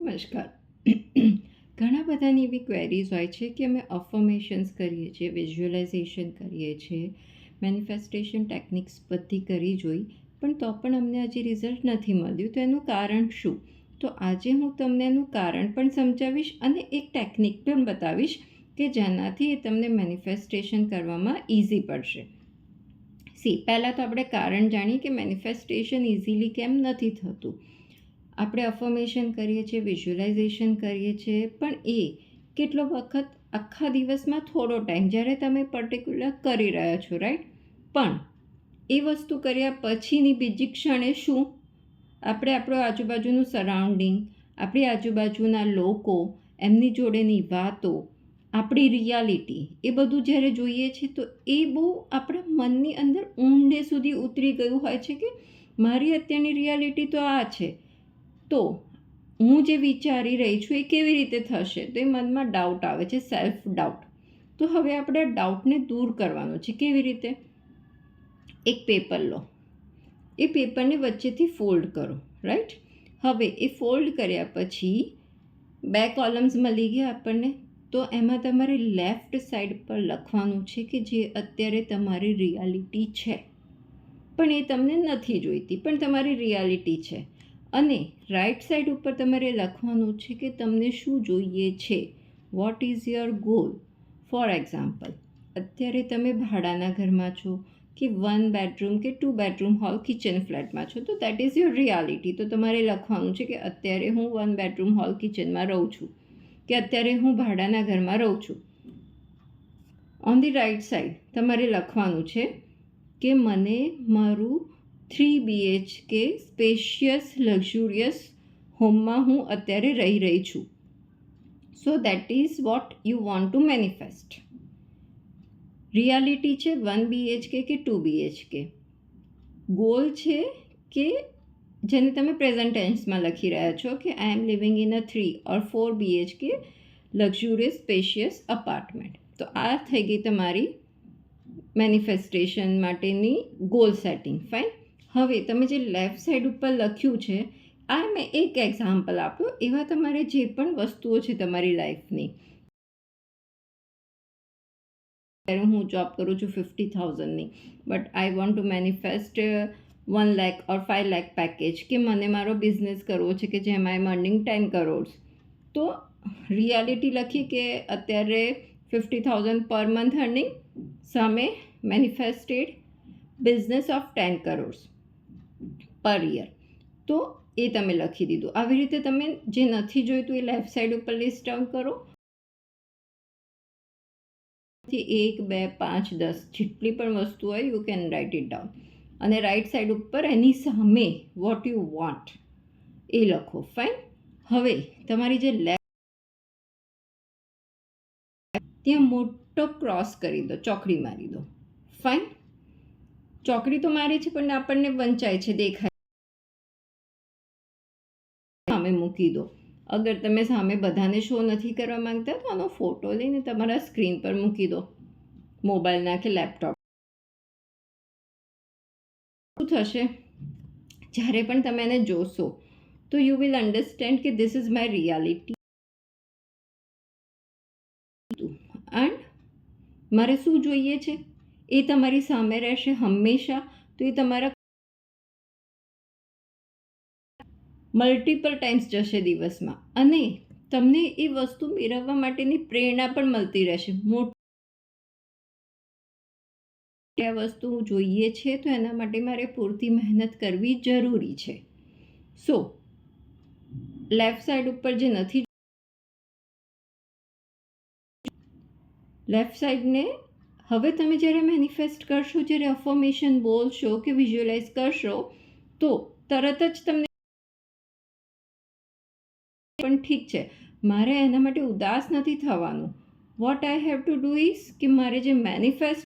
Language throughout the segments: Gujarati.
નમસ્કાર. ઘણા બધાની એવી ક્વેરીઝ હોય છે કે અમે અફર્મેશન્સ કરીએ છીએ, વિઝ્યુઅલાઇઝેશન કરીએ છીએ, મેનિફેસ્ટેશન ટેકનિક્સ બધી કરી જોઈ, પણ અમને હજી રિઝલ્ટ નથી મળ્યું. તો એનું કારણ શું? તો આજે હું તમને એનું કારણ પણ સમજાવીશ અને એક ટેકનિક પણ બતાવીશ કે જેનાથી એ તમને મેનિફેસ્ટેશન કરવામાં ઇઝી પડશે. પહેલાં તો આપણે કારણ જાણીએ કે મેનિફેસ્ટેશન ઇઝીલી કેમ નથી થતું. આપણે અફર્મેશન કરીએ છીએ, વિઝ્યુઅલાઇઝેશન કરીએ છીએ, પણ એ કેટલો વખત આખા દિવસમાં થોડો ટાઈમ જ્યારે તમે પર્ટિક્યુલર કરી રહ્યા છો, રાઈટ? પણ એ વસ્તુ કર્યા પછીની બીજી ક્ષણે શું આપણે આપણું આજુબાજુનું સરાઉન્ડિંગ, આપણી આજુબાજુના લોકો, એમની જોડેની વાતો, આપણી રિયાલિટી, એ બધું જ્યારે જોઈએ છીએ તો એ બહુ આપણા મનની અંદર ઊંડે સુધી ઉતરી ગયું હોય છે કે મારી અત્યારની રિયાલિટી તો આ છે, તો હું જે વિચારી રહી છું એ કેવી રીતે થશે? તો એ મનમાં ડાઉટ આવે છે, સેલ્ફ ડાઉટ. તો હવે આપણે આ ડાઉટને દૂર કરવાનો છે. કેવી રીતે? એક પેપર લો, એ પેપરને વચ્ચેથી ફોલ્ડ કરો, રાઈટ? હવે એ ફોલ્ડ કર્યા પછી 2 કોલમ્સ મળી ગયા આપણને. તો એમાં તમારે લેફ્ટ સાઈડ પર લખવાનું છે કે જે અત્યારે તમારી રિયાલિટી છે, પણ એ તમને નથી જોઈતી, પણ તમારી રિયાલિટી છે. અને રાઈટ સાઈડ ઉપર તમારે લખવાનું છે કે તમને શું જોઈએ છે, what is your goal. For example, અત્યારે તમે ભાડાના ઘરમાં છો કે 1 બેડરૂમ કે 2 બેડરૂમ હોલ કિચન ફ્લેટમાં છો, તો દેટ ઇઝ યોર રિયાલિટી. તો તમારે લખવાનું છે કે અત્યારે હું 1 બેડરૂમ હોલ કિચનમાં રહું છું, કે અત્યારે હું ભાડાના ઘરમાં રહું છું. ઓન ધી રાઈટ સાઈડ તમારે લખવાનું છે કે મને મારું 3 BHK સ્પેશિયસ લક્ઝુરિયસ હોમમાં હું અત્યારે રહી છું. So that is what you want to manifest. Reality છે 1 BHK કે 2 BHK. ગોલ છે કે જેને તમે પ્રેઝન્ટ ટેન્સમાં લખી રહ્યા છો કે I am living in a 3 or 4 BHK luxurious spacious apartment. તો આ થઈ ગઈ તમારી મેનિફેસ્ટેશન માટેની ગોલ સેટિંગ. ફાઇન. હવે તમે જે લેફ્ટ સાઈડ ઉપર લખ્યું છે, આ મેં એક એક્ઝામ્પલ આપ્યું. એવા તમારે જે પણ વસ્તુઓ છે તમારી લાઈફની, હું જોબ કરું છું 50,000ની, but I want to manifest 1 lakh or 5 lakh package, કે મને મારો બિઝનેસ કરવો છે કે જેમાં આઈ એમ અર્નિંગ 10 કરોડ. તો રિયાલિટી લખી કે અત્યારે 50,000 પર મંથ અર્નિંગ, સામે મેનિફેસ્ટેડ બિઝનેસ ઓફ 10 કરોડ પર યર. તો એ તમે લખી દીધું. આવી રીતે તમે જે નથી જોઈતું એ લેફ્ટ સાઈડ ઉપર લિસ્ટ ડાઉન કરો. 1, 2, 5, 10 જેટલી પણ વસ્તુ હોય you can write it down. અને રાઈટ સાઈડ ઉપર એની સામે વોટ યુ વોન્ટ એ લખો. ફાઇન. હવે તમારી જે લેફ્ટ ત્યાં મોટો ક્રોસ કરી દો, ચોકડી મારી દો. ફાઇન. ચોકડી તો મારી છે પણ આપણને વંચાય છે, દેખાય, સામે મૂકી દો. અગર તમે સામે બધાને શો નથી કરવા માંગતા તો આનો ફોટો લઈને તમારા સ્ક્રીન પર મૂકી દો, મોબાઈલના કે લેપટોપ. શું થશે? જ્યારે પણ તમે એને જોશો તો યુ વિલ અન્ડરસ્ટેન્ડ કે this is my reality and મારે શું જોઈએ છે એ તમારી સામે રહેશે હંમેશા. તો એ તમારા મલ્ટિપલ ટાઈમ્સ જશે દિવસમાં, અને તમને એ વસ્તુ મેળવવા માટેની પ્રેરણા પણ મળતી રહેશે. આ વસ્તુ જોઈએ છે તો એના માટે મારે પૂરતી મહેનત કરવી જરૂરી છે. સો લેફ્ટ સાઈડ ઉપર જે નથી, લેફ્ટ સાઈડને હવે તમે જ્યારે મેનિફેસ્ટ કરશો, જ્યારે અફર્મેશન બોલશો કે વિઝ્યુઅલાઇઝ કરશો, તો તરત જ તમને પણ ઠીક છે, મારે એના માટે ઉદાસ નથી થવાનું. What I have to do is કે મારે જે મેનિફેસ્ટ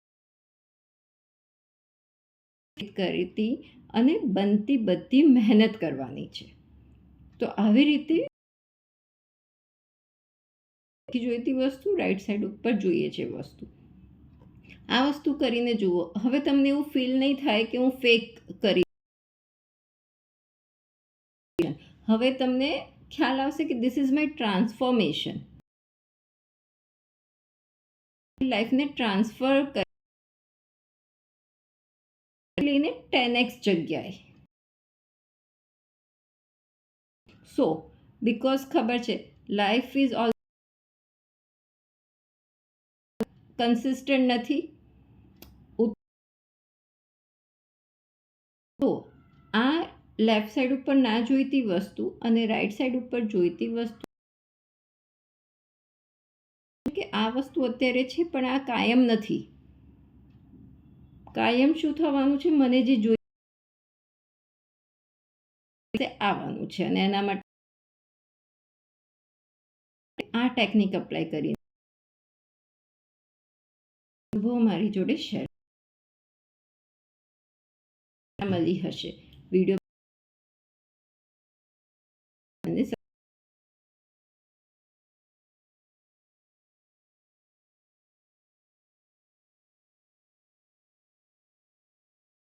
કરી હતી અને બનતી બધી મહેનત કરવાની છે. તો આવી રીતે જોઈતી વસ્તુ રાઈટ સાઈડ ઉપર જોઈએ છે વસ્તુ. આ વસ્તુ કરીને જુઓ. હવે તમને એવું ફીલ નહીં થાય કે હું ફેક કરી. હવે તમને ખ્યાલ આવશે કે ધીસ ઇઝ માય ટ્રાન્સફોર્મેશન. લાઈફને ટ્રાન્સફર લઈને 10x જગ્યાએ. સો બિકોઝ ખબર છે લાઈફ ઇઝ ઓલ કન્સિસ્ટન્ટ નથી. તો આ લેફ્ટ સાઈડ ઉપર ના જોઈતી વસ્તુ અને રાઈટ સાઈડ ઉપર જોઈતી વસ્તુ, કે આ વસ્તુ અત્યારે છે પણ આ કાયમ નથી. કાયમ શું થવાનું છે? મને જે જોઈએ આવવાનું છે. અને એના માટે આ ટેકનિક અપ્લાય કરીને અનુભવ મારી જોડે શેર મળી હશે. વિડીયો